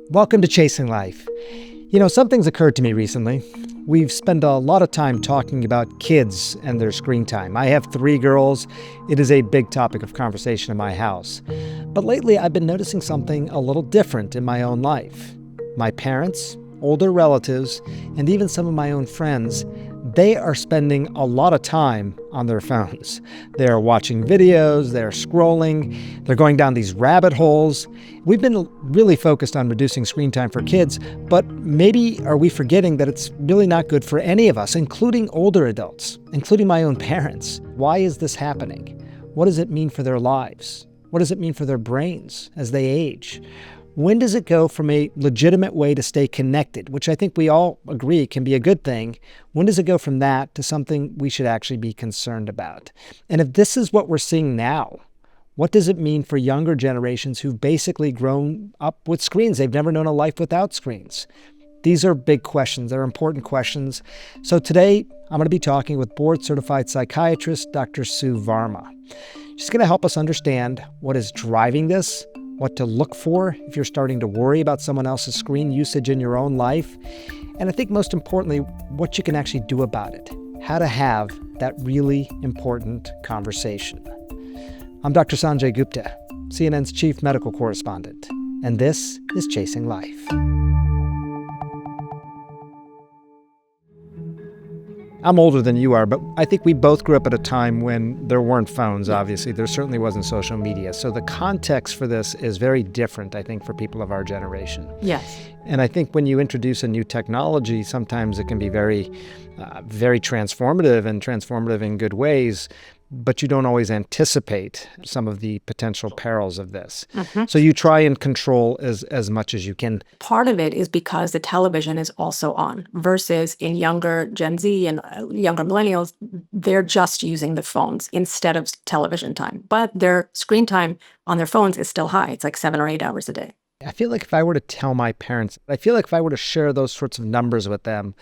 Welcome to Chasing Life. Something's occurred to me recently. We've spent a lot of time talking about kids and their screen time. I have 3 girls. It is a big topic of conversation in my house. But lately, I've been noticing something a little different in my own life. My parents, older relatives, and even some of my own friends, they are spending a lot of time on their phones. They're watching videos, they're scrolling, they're going down these rabbit holes. We've been really focused on reducing screen time for kids, but maybe are we forgetting that it's really not good for any of us, including older adults, including my own parents? Why is this happening? What does it mean for their lives? What does it mean for their brains as they age? When does it go from a legitimate way to stay connected, which I think we all agree can be a good thing, when does it go from that to something we should actually be concerned about? And if this is what we're seeing now, what does it mean for younger generations who've basically grown up with screens? They've never known a life without screens. These are big questions. They're important questions. So today, I'm going to be talking with board-certified psychiatrist Dr. Sue Varma. She's going to help us understand what is driving this, what to look for if you're starting to worry about someone else's screen usage in your own life, and I think most importantly, what you can actually do about it, how to have that really important conversation. I'm Dr. Sanjay Gupta, CNN's chief medical correspondent, and this is Chasing Life. I'm older than you are, but I think we both grew up at a time when there weren't phones, obviously. There certainly wasn't social media. So the context for this is very different, I think, for people of our generation. Yes. And I think when you introduce a new technology, sometimes it can be very transformative and transformative in good ways, but you don't always anticipate some of the potential perils of this. Mm-hmm. So you try and control as much as you can. Part of it is because the television is also on versus in younger Gen Z and younger millennials, they're just using the phones instead of television time. But their screen time on their phones is still high. It's like 7 or 8 hours a day. I feel like if I were to tell my parents, I feel like if I were to share those sorts of numbers with them,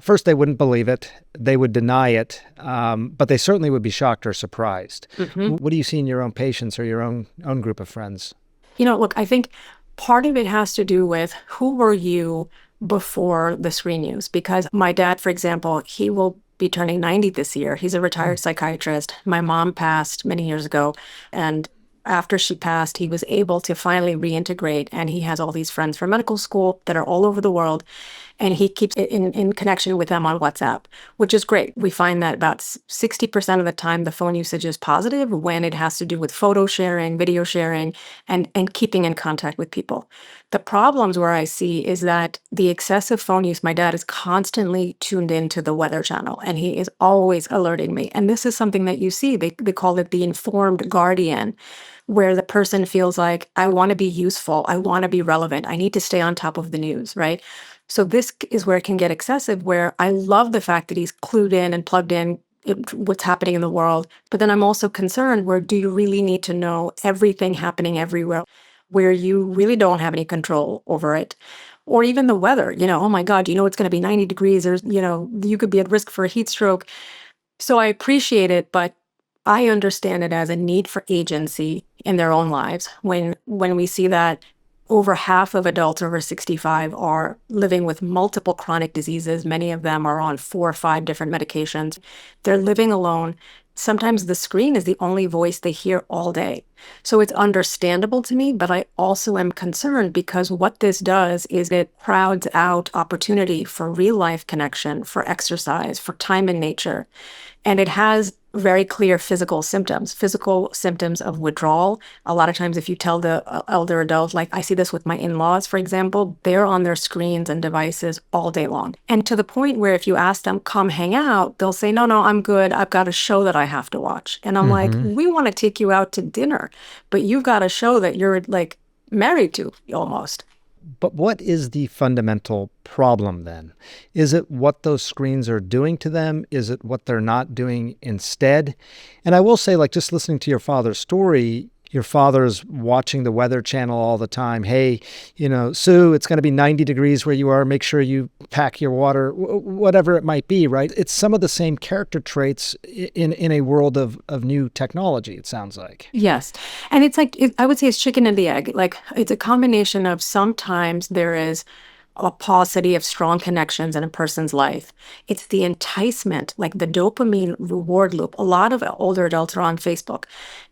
first, they wouldn't believe it. They would deny it, but they certainly would be shocked or surprised. Mm-hmm. What do you see in your own patients or your own group of friends? Look, I think part of it has to do with who were you before the screen use? Because my dad, for example, he will be turning 90 this year. He's a retired psychiatrist. My mom passed many years ago, and after she passed, he was able to finally reintegrate, and he has all these friends from medical school that are all over the world, and he keeps in connection with them on WhatsApp, which is great. We find that about 60% of the time, the phone usage is positive when it has to do with photo sharing, video sharing, and keeping in contact with people. The problems where I see is that the excessive phone use, my dad is constantly tuned into the Weather Channel, and he is always alerting me. And this is something that you see. They call it the informed guardian, where the person feels like, I want to be useful, I want to be relevant, I need to stay on top of the news, right? So this is where it can get excessive, where I love the fact that he's clued in and plugged in what's happening in the world. But then I'm also concerned, where do you really need to know everything happening everywhere, where you really don't have any control over it? Or even the weather, oh my God, it's going to be 90 degrees, or, you could be at risk for a heat stroke. So I appreciate it, but I understand it as a need for agency in their own lives. When we see that over half of adults over 65 are living with multiple chronic diseases. Many of them are on 4 or 5 different medications. They're living alone. Sometimes the screen is the only voice they hear all day. So it's understandable to me, but I also am concerned because what this does is it crowds out opportunity for real life connection, for exercise, for time in nature. And it has very clear physical symptoms of withdrawal. A lot of times if you tell the elder adult, like I see this with my in-laws, for example, they're on their screens and devices all day long. And to the point where if you ask them, come hang out, they'll say, no, I'm good. I've got a show that I have to watch. And I'm like, we want to take you out to dinner, but you've got a show that you're like married to almost. But what is the fundamental problem then? Is it what those screens are doing to them? Is it what they're not doing instead? And I will say, just listening to your father's story, Your father's watching the Weather Channel all the time. Hey, Sue, it's going to be 90 degrees where you are. Make sure you pack your water, whatever it might be, right? It's some of the same character traits in a world of new technology, it sounds like. Yes. And it's like, I would say it's chicken and the egg. Like, it's a combination of sometimes there is a paucity of strong connections in a person's life. It's the enticement, like the dopamine reward loop. A lot of older adults are on Facebook.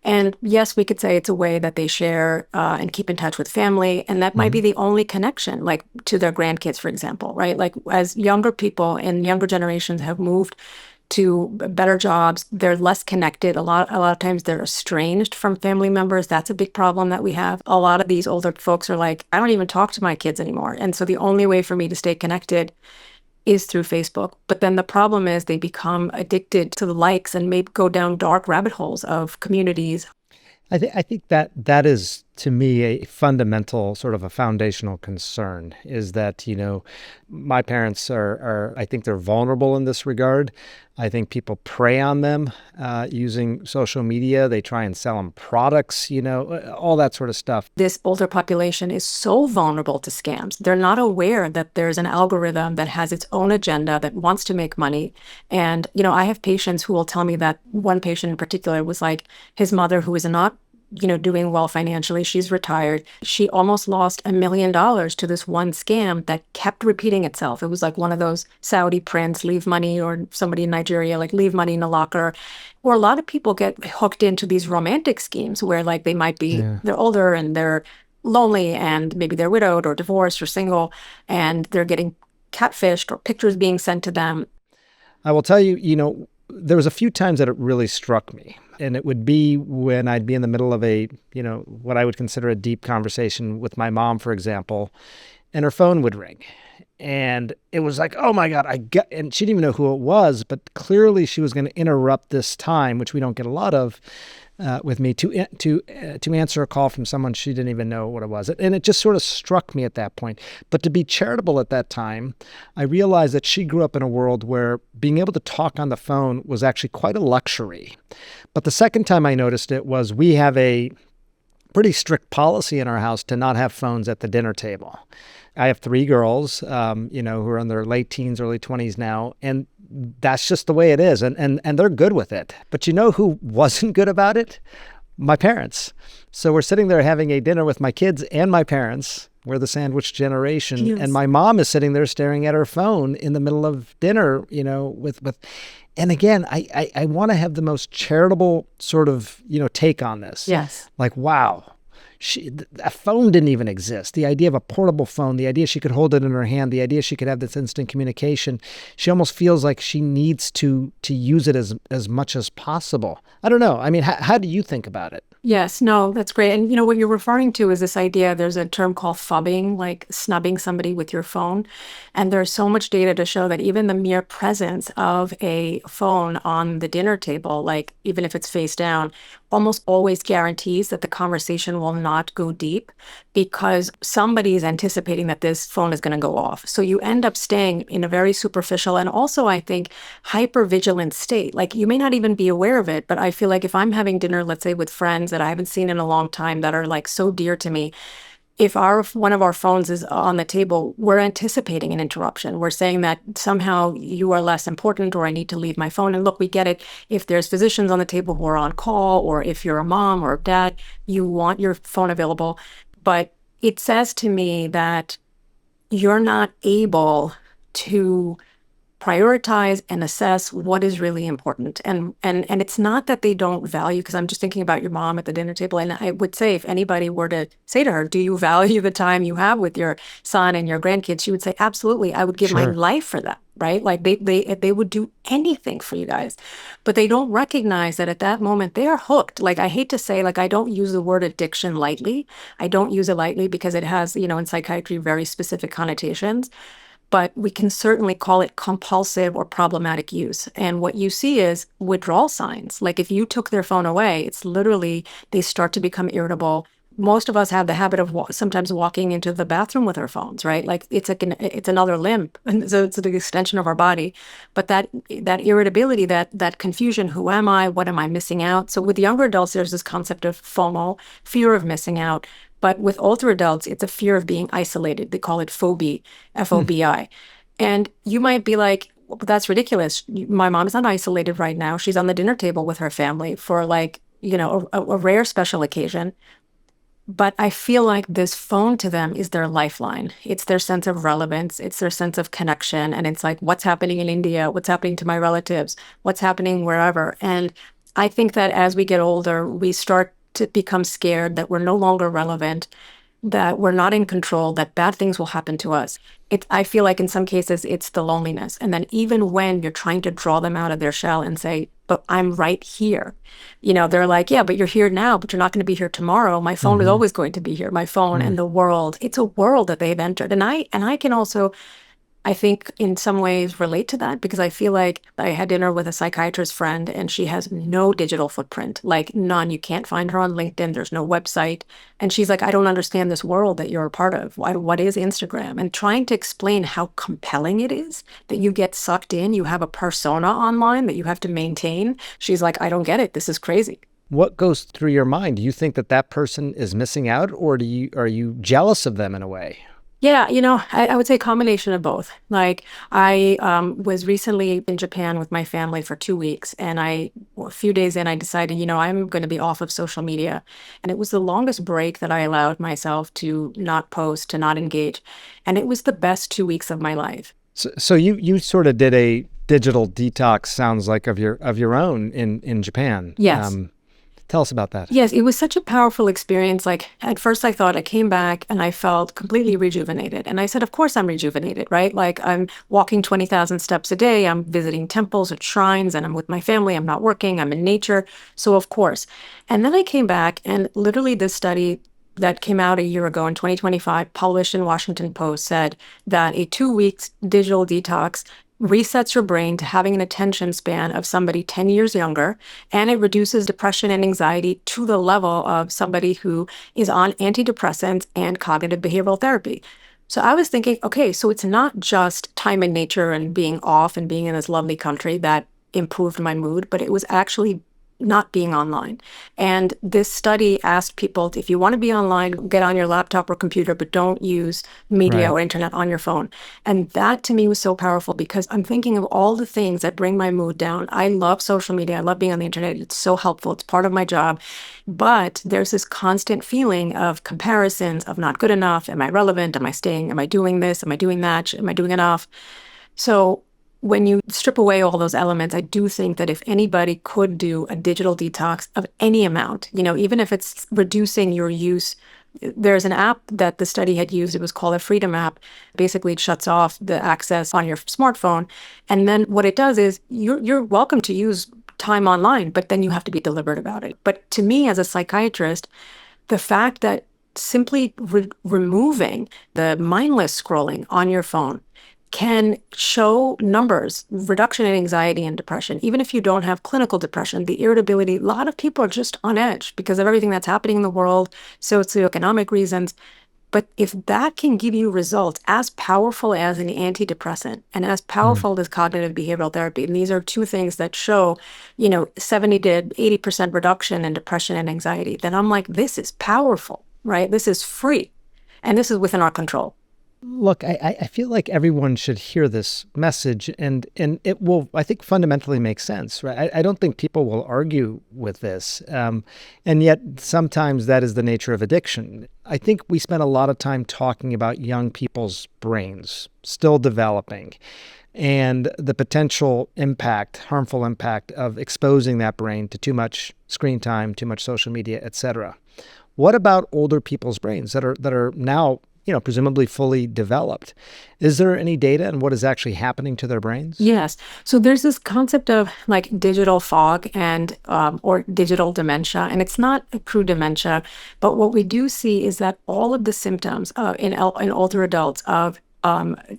And yes, we could say it's a way that they share and keep in touch with family. And that might be the only connection, like to their grandkids, for example, right? Like as younger people and younger generations have moved to better jobs, they're less connected. A lot of times they're estranged from family members. That's a big problem that we have. A lot of these older folks are like, I don't even talk to my kids anymore. And so the only way for me to stay connected is through Facebook. But then the problem is they become addicted to the likes and maybe go down dark rabbit holes of communities. I think that is, to me, a fundamental, sort of a foundational concern, is that, my parents are I think they're vulnerable in this regard. I think people prey on them using social media. They try and sell them products, all that sort of stuff. This older population is so vulnerable to scams. They're not aware that there's an algorithm that has its own agenda that wants to make money. And, I have patients who will tell me that one patient in particular was like his mother, who is not doing well financially. She's retired. She almost lost $1 million to this one scam that kept repeating itself. It was like one of those Saudi prince, leave money, or somebody in Nigeria, like leave money in a locker. Or a lot of people get hooked into these romantic schemes where like they might be, they're older and they're lonely and maybe they're widowed or divorced or single and they're getting catfished or pictures being sent to them. I will tell you, there was a few times that it really struck me. And it would be when I'd be in the middle of a, what I would consider a deep conversation with my mom, for example, and her phone would ring. And it was like, oh my God, and she didn't even know who it was, but clearly she was going to interrupt this time, which we don't get a lot of with me, to answer a call from someone she didn't even know what it was. And it just sort of struck me at that point. But to be charitable at that time, I realized that she grew up in a world where being able to talk on the phone was actually quite a luxury. But the second time I noticed it was we have a pretty strict policy in our house to not have phones at the dinner table. I have 3 girls, who are in their late teens, early 20s now, and that's just the way it is, and they're good with it. But you know who wasn't good about it? My parents. So we're sitting there having a dinner with my kids and my parents. We're the sandwich generation, Yes. and my mom is sitting there staring at her phone in the middle of dinner, with. And again, I want to have the most charitable sort of, take on this. Yes. Like, wow. A phone didn't even exist. The idea of a portable phone, the idea she could hold it in her hand, the idea she could have this instant communication, she almost feels like she needs to use it as much as possible. I don't know. I mean, how do you think about it? Yes, no, that's great. And what you're referring to is this idea, there's a term called phubbing, like snubbing somebody with your phone. And there's so much data to show that even the mere presence of a phone on the dinner table, like even if it's face down, almost always guarantees that the conversation will not go deep because somebody is anticipating that this phone is going to go off. So you end up staying in a very superficial and also, I think, hyper-vigilant state. Like you may not even be aware of it, but I feel like if I'm having dinner, let's say with friends that I haven't seen in a long time that are like so dear to me, if one of our phones is on the table, we're anticipating an interruption. We're saying that somehow you are less important or I need to leave my phone. And look, we get it. If there's physicians on the table who are on call, or if you're a mom or a dad, you want your phone available. But it says to me that you're not able to prioritize and assess what is really important. And it's not that they don't value, because I'm just thinking about your mom at the dinner table. And I would say if anybody were to say to her, do you value the time you have with your son and your grandkids? She would say, absolutely. I would give my life for that, right? Like they would do anything for you guys. But they don't recognize that at that moment they are hooked. Like I hate to say, like I don't use the word addiction lightly. I don't use it lightly because it has, in psychiatry, very specific connotations. But we can certainly call it compulsive or problematic use. And what you see is withdrawal signs. Like if you took their phone away, it's literally they start to become irritable. most of us have the habit of sometimes walking into the bathroom with our phones, right? Like it's another limb, and so it's the extension of our body. But that irritability, that confusion, who am I? What am I missing out? So with younger adults, there's this concept of FOMO, fear of missing out. But with older adults, it's a fear of being isolated. They call it phobia, F-O-B-I. And you might be like, well, that's ridiculous. My mom is not isolated right now. She's on the dinner table with her family for like, a rare special occasion. But I feel like this phone to them is their lifeline. It's their sense of relevance. It's their sense of connection. And it's like, what's happening in India? What's happening to my relatives? What's happening wherever? And I think that as we get older, we start to become scared that we're no longer relevant, that we're not in control, that bad things will happen to us. I feel like in some cases, it's the loneliness. And then even when you're trying to draw them out of their shell and say, but I'm right here, they're like, yeah, but you're here now, but you're not going to be here tomorrow. My phone is always going to be here. My phone and the world, it's a world that they've entered. And I can also, I think in some ways relate to that, because I feel like I had dinner with a psychiatrist friend and she has no digital footprint, like none. You can't find her on LinkedIn. There's no website. And she's like, I don't understand this world that you're a part of. What is Instagram? And trying to explain how compelling it is that you get sucked in. You have a persona online that you have to maintain. She's like, I don't get it. This is crazy. What goes through your mind? Do you think that person is missing out, or are you jealous of them in a way? Yeah, I would say a combination of both. Like I was recently in Japan with my family for 2 weeks, and a few days in, I decided, I'm going to be off of social media. And it was the longest break that I allowed myself to not post, to not engage. And it was the best 2 weeks of my life. So you sort of did a digital detox, sounds like, of your own in Japan. Yes. Tell us about that. Yes, it was such a powerful experience. Like at first I thought I came back and I felt completely rejuvenated. And I said, of course I'm rejuvenated, right? Like I'm walking 20,000 steps a day. I'm visiting temples and shrines, and I'm with my family. I'm not working. I'm in nature. So of course. And then I came back, and literally this study that came out a year ago in 2025, published in Washington Post, said that a 2 week digital detox resets your brain to having an attention span of somebody 10 years younger, and it reduces depression and anxiety to the level of somebody who is on antidepressants and cognitive behavioral therapy. So I was thinking, okay, so it's not just time in nature and being off and being in this lovely country that improved my mood, but it was actually not being online. And this study asked people, if you want to be online, get on your laptop or computer, but don't use media or internet on your phone. And that to me was so powerful, because I'm thinking of all the things that bring my mood down. I love social media. I love being on the internet. It's so helpful. It's part of my job. But there's this constant feeling of comparisons, of not good enough. Am I relevant? Am I doing this? Am I doing that? Am I doing enough? So when you strip away all those elements, I do think that if anybody could do a digital detox of any amount, even if it's reducing your use, there's an app that the study had used. It was called a Freedom app. Basically, it shuts off the access on your smartphone. And then what it does is you're welcome to use time online, but then you have to be deliberate about it. But to me, as a psychiatrist, the fact that simply removing the mindless scrolling on your phone can show numbers, reduction in anxiety and depression. Even if you don't have clinical depression, the irritability, a lot of people are just on edge because of everything that's happening in the world, socioeconomic reasons. But if that can give you results as powerful as an antidepressant and as powerful as cognitive behavioral therapy, and these are two things that show, 70 to 80% reduction in depression and anxiety, then I'm like, this is powerful, right? This is free, and this is within our control. Look, I feel like everyone should hear this message, and it will, I think, fundamentally make sense, right? I don't think people will argue with this. And yet sometimes that is the nature of addiction. I think we spend a lot of time talking about young people's brains still developing, and the potential impact, harmful impact of exposing that brain to too much screen time, too much social media, et cetera. What about older people's brains that are now presumably fully developed? Is there any data on what is actually happening to their brains? Yes. So there's this concept of like digital fog and or digital dementia, and it's not a true dementia, but what we do see is that all of the symptoms in older adults of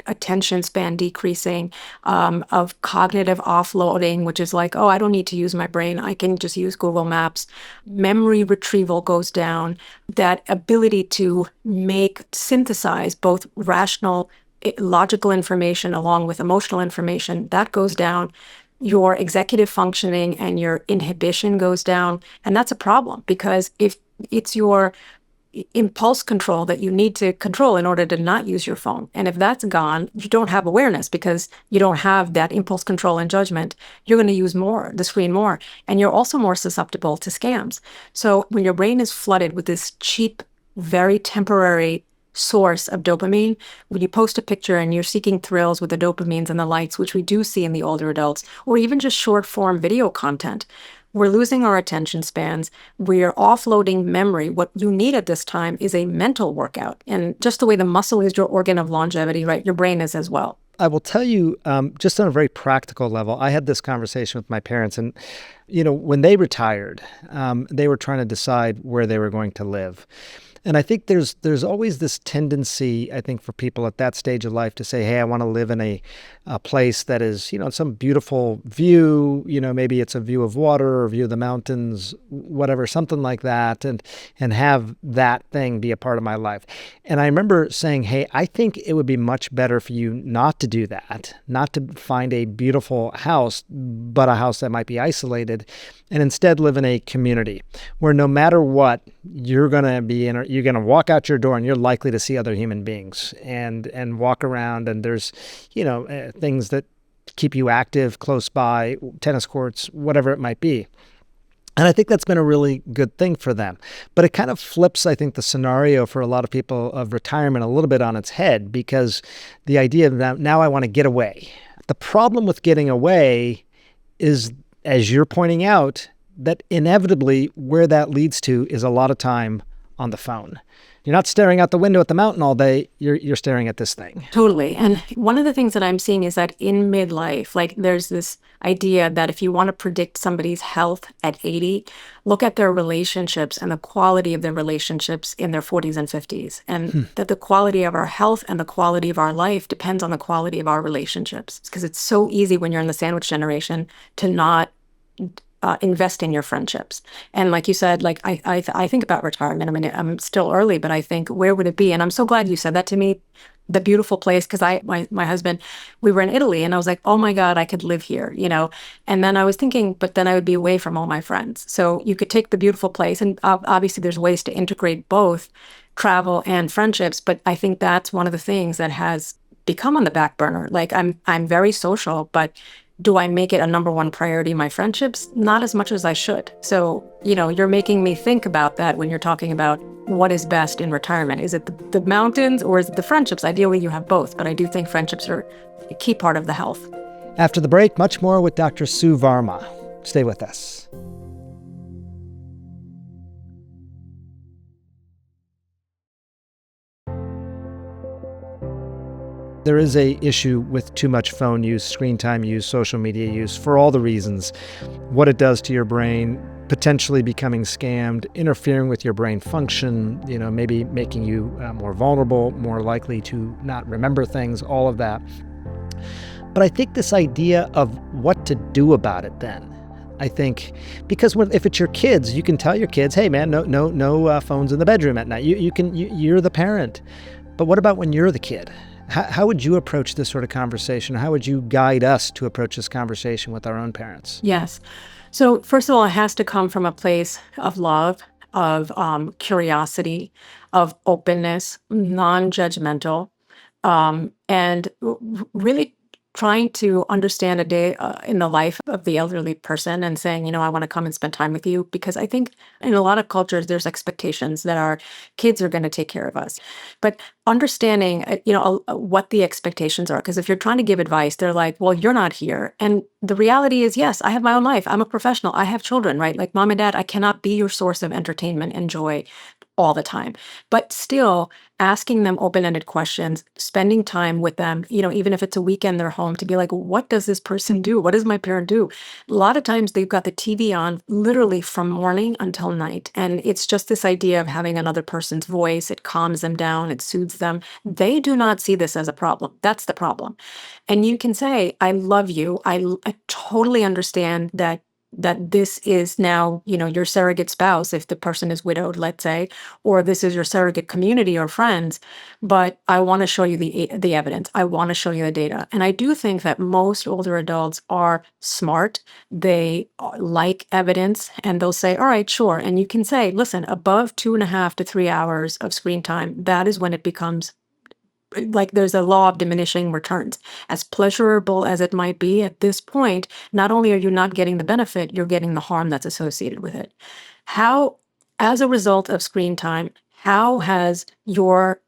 attention span decreasing, of cognitive offloading, which is like, oh, I don't need to use my brain. I can just use Google Maps. Memory retrieval goes down. That ability to synthesize both rational, logical information along with emotional information, that goes down. Your executive functioning and your inhibition goes down. And that's a problem because if it's your impulse control that you need to control in order to not use your phone. And if that's gone, you don't have awareness because you don't have that impulse control and judgment. You're going to use the screen more. And you're also more susceptible to scams. So when your brain is flooded with this cheap, very temporary source of dopamine, when you post a picture and you're seeking thrills with the dopamines and the lights, which we do see in the older adults, or even just short form video content, we're losing our attention spans. We're offloading memory. What you need at this time is a mental workout. And just the way the muscle is your organ of longevity, right? Your brain is as well. I will tell you, just on a very practical level, I had this conversation with my parents, and, when they retired, they were trying to decide where they were going to live. And I think there's always this tendency, I think, for people at that stage of life to say, hey, I want to live in a place that is, some beautiful view, maybe it's a view of water or view of the mountains, whatever, something like that, and have that thing be a part of my life. And I remember saying, hey, I think it would be much better for you not to do that, not to find a beautiful house, but a house that might be isolated, and instead live in a community where no matter what, you're going to walk out your door and you're likely to see other human beings and walk around, and there's, things that keep you active close by, tennis courts, whatever it might be. And I think that's been a really good thing for them. But it kind of flips, I think, the scenario for a lot of people of retirement a little bit on its head, because the idea of that now I want to get away. The problem with getting away is, as you're pointing out, that inevitably where that leads to is a lot of time on the phone. You're not staring out the window at the mountain all day. You're staring at this thing. Totally. And one of the things that I'm seeing is that in midlife, like there's this idea that if you want to predict somebody's health at 80, look at their relationships and the quality of their relationships in their 40s and 50s. And that the quality of our health and the quality of our life depends on the quality of our relationships. Because it's so easy when you're in the sandwich generation to not invest in your friendships. And like you said, like I think about retirement. I mean, I'm still early, but I think, where would it be? And I'm so glad you said that to me. The beautiful place, because my husband, we were in Italy, and I was like, oh my God, I could live here, And then I was thinking, but then I would be away from all my friends. So you could take the beautiful place, and obviously there's ways to integrate both travel and friendships. But I think that's one of the things that has become on the back burner. Like I'm very social, but do I make it a number one priority, my friendships? Not as much as I should. So, you're making me think about that when you're talking about what is best in retirement. Is it the mountains or is it the friendships? Ideally, you have both, but I do think friendships are a key part of the health. After the break, much more with Dr. Sue Varma. Stay with us. There is a issue with too much phone use, screen time use, social media use, for all the reasons. What it does to your brain, potentially becoming scammed, interfering with your brain function, maybe making you more vulnerable, more likely to not remember things, all of that. But I think this idea of what to do about it then, I think, because if it's your kids, you can tell your kids, hey man, no phones in the bedroom at night. You're the parent. But what about when you're the kid? How would you approach this sort of conversation? How would you guide us to approach this conversation with our own parents? Yes. So first of all, it has to come from a place of love, of curiosity, of openness, non-judgmental, and really trying to understand a day in the life of the elderly person and saying, I want to come and spend time with you, because I think in a lot of cultures, there's expectations that our kids are going to take care of us. But understanding, what the expectations are, because if you're trying to give advice, they're like, well, you're not here. And the reality is, yes, I have my own life. I'm a professional. I have children, right? Like mom and dad, I cannot be your source of entertainment and joy. all the time. But still asking them open-ended questions, spending time with them, even if it's a weekend they're home, to be like, what does this person do? What does my parent do? A lot of times they've got the TV on literally from morning until night. And it's just this idea of having another person's voice. It calms them down, it soothes them. They do not see this as a problem. That's the problem. And you can say, I love you. I totally understand that this is now, your surrogate spouse, if the person is widowed, let's say, or this is your surrogate community or friends, but I want to show you the evidence. I want to show you the data. And I do think that most older adults are smart. They like evidence, and they'll say, all right, sure. And you can say, listen, above 2.5 to 3 hours of screen time, that is when it becomes like there's a law of diminishing returns. As pleasurable as it might be at this point, not only are you not getting the benefit, you're getting the harm that's associated with it. How, as a result of screen time, how has your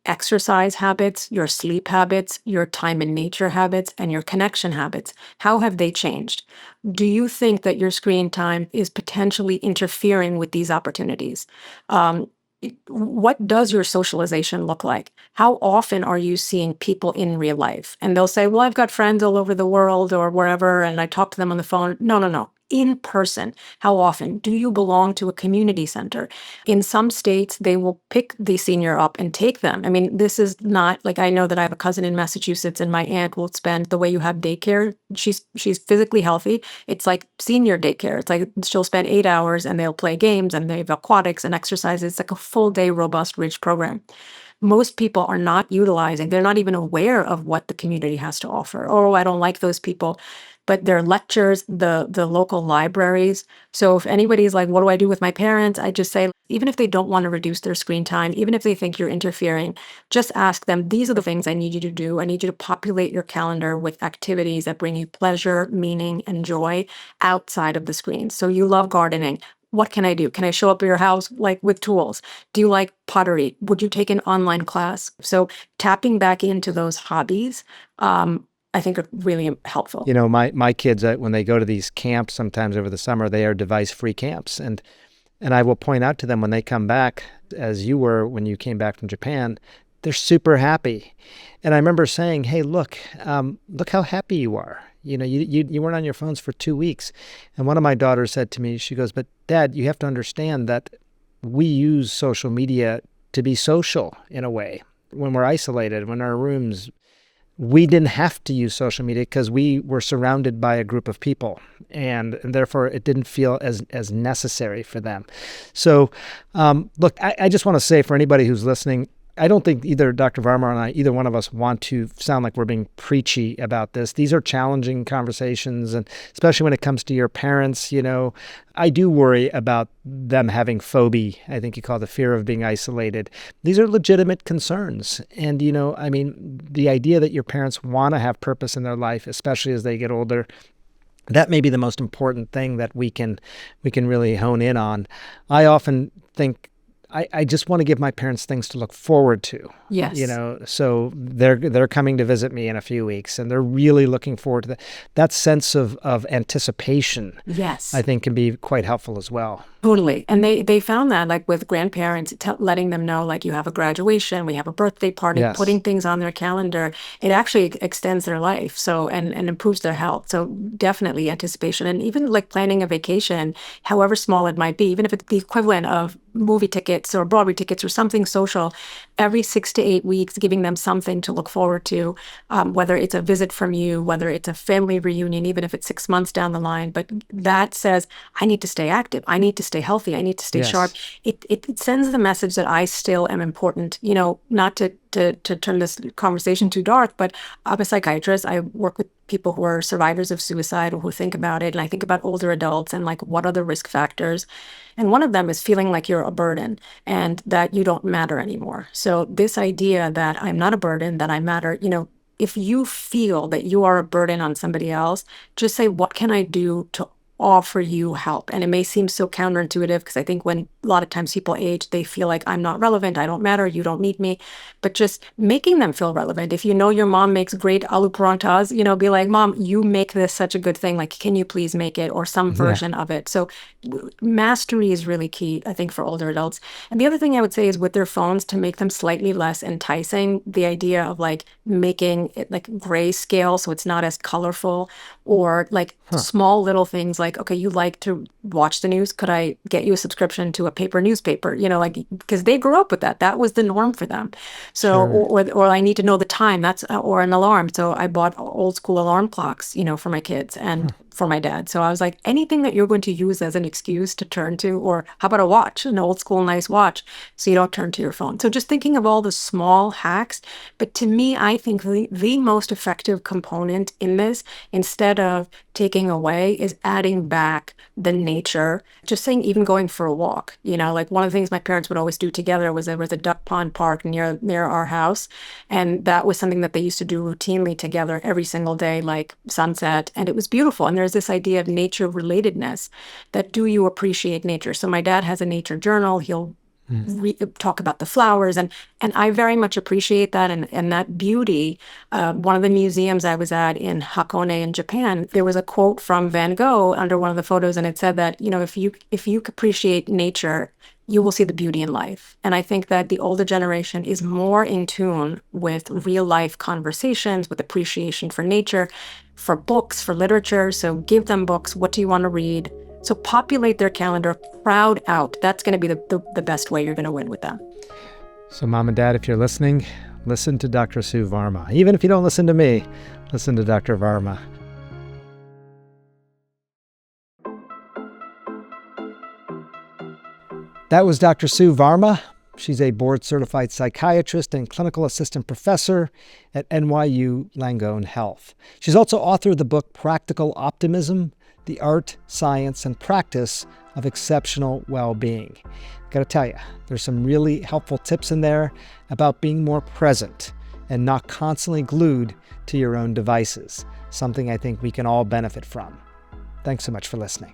exercise habits, your sleep habits, your time in nature habits, and your connection habits, how have they changed? Do you think that your screen time is potentially interfering with these opportunities? What does your socialization look like? How often are you seeing people in real life? And they'll say, well, I've got friends all over the world or wherever, and I talk to them on the phone. No, no, no. In person, how often? Do you belong to a community center? In some states, they will pick the senior up and take them. I mean, this is not like, I know that I have a cousin in Massachusetts, and my aunt will spend, the way you have daycare, she's physically healthy. It's like senior daycare. It's like she'll spend 8 hours and they'll play games and they have aquatics and exercises. It's like a full day, robust, rich program. Most people are not utilizing, they're not even aware of what the community has to offer. Oh, I don't like those people. But their lectures, the local libraries. So if anybody's like, what do I do with my parents? I just say, even if they don't want to reduce their screen time, even if they think you're interfering, just ask them, these are the things I need you to do. I need you to populate your calendar with activities that bring you pleasure, meaning, and joy outside of the screen. So you love gardening. What can I do? Can I show up at your house like with tools? Do you like pottery? Would you take an online class? So tapping back into those hobbies, I think are really helpful. My kids, when they go to these camps sometimes over the summer, they are device-free camps. And I will point out to them when they come back, as you were when you came back from Japan, they're super happy. And I remember saying, hey, look how happy you are. You weren't on your phones for 2 weeks. And one of my daughters said to me, she goes, but Dad, you have to understand that we use social media to be social in a way. When we're isolated, when our rooms, we didn't have to use social media because we were surrounded by a group of people, and therefore it didn't feel as necessary for them. So, look, I just want to say for anybody who's listening, I don't think either Dr. Varma and I, either one of us, want to sound like we're being preachy about this. These are challenging conversations, and especially when it comes to your parents, I do worry about them having phobia. I think you call it the fear of being isolated. These are legitimate concerns. And, the idea that your parents want to have purpose in their life, especially as they get older, that may be the most important thing that we can really hone in on. I often think, I just want to give my parents things to look forward to. Yes. So they're coming to visit me in a few weeks, and they're really looking forward to that. That sense of anticipation, yes, I think can be quite helpful as well. Totally. And they found that, like with grandparents, letting them know, like, you have a graduation, we have a birthday party, Yes. putting things on their calendar, it actually extends their life. So, and improves their health. So definitely anticipation, and even like planning a vacation, however small it might be, even if it's the equivalent of movie tickets or Broadway tickets or something social, every 6 to 8 weeks, giving them something to look forward to, whether it's a visit from you, whether it's a family reunion, even if it's 6 months down the line. But that says, I need to stay active. I need to stay healthy. I need to stay Yes. sharp. It sends the message that I still am important, not to turn this conversation too dark, but I'm a psychiatrist. I work with people who are survivors of suicide or who think about it. And I think about older adults and like, what are the risk factors? And one of them is feeling like you're a burden and that you don't matter anymore. So this idea that I'm not a burden, that I matter, if you feel that you are a burden on somebody else, just say, what can I do to offer you help. And it may seem so counterintuitive because I think when a lot of times people age, they feel like I'm not relevant, I don't matter, you don't need me. But just making them feel relevant. If you know your mom makes great aloo paranthas, be like, Mom, you make this such a good thing. Like, can you please make it, or some version of it? So mastery is really key, I think, for older adults. And the other thing I would say is with their phones, to make them slightly less enticing, the idea of like making it like grayscale so it's not as colorful, or like small little things like, okay, you like to watch the news, could I get you a subscription to a paper newspaper, like, because they grew up with that was the norm for them. So or I need to know the time, that's or an alarm, so I bought old school alarm clocks, for my kids and for my dad. So I was like, anything that you're going to use as an excuse to turn to, or how about a watch, an old school nice watch, so you don't turn to your phone. So just thinking of all the small hacks. But to me, I think the most effective component in this, instead of taking away, is adding back the nature. Just saying, even going for a walk, like one of the things my parents would always do together was there was a duck pond park near our house. And that was something that they used to do routinely together every single day, like sunset. And it was beautiful. And there's this idea of nature relatedness, that do you appreciate nature? So my dad has a nature journal. He'll talk about the flowers, and I very much appreciate that, and that beauty. One of the museums I was at in Hakone in Japan, there was a quote from Van Gogh under one of the photos, and it said that, if you appreciate nature, you will see the beauty in life. And I think that the older generation is more in tune with real life conversations, with appreciation for nature, for books, for literature. So give them books. What do you want to read? So populate their calendar, crowd out. That's going to be the best way you're going to win with them. So Mom and Dad, if you're listening, listen to Dr. Sue Varma. Even if you don't listen to me, listen to Dr. Varma. That was Dr. Sue Varma. She's a board-certified psychiatrist and clinical assistant professor at NYU Langone Health. She's also author of the book Practical Optimism: The Art, Science, and Practice of Exceptional Well-Being. Gotta tell you, there's some really helpful tips in there about being more present and not constantly glued to your own devices, something I think we can all benefit from. Thanks so much for listening.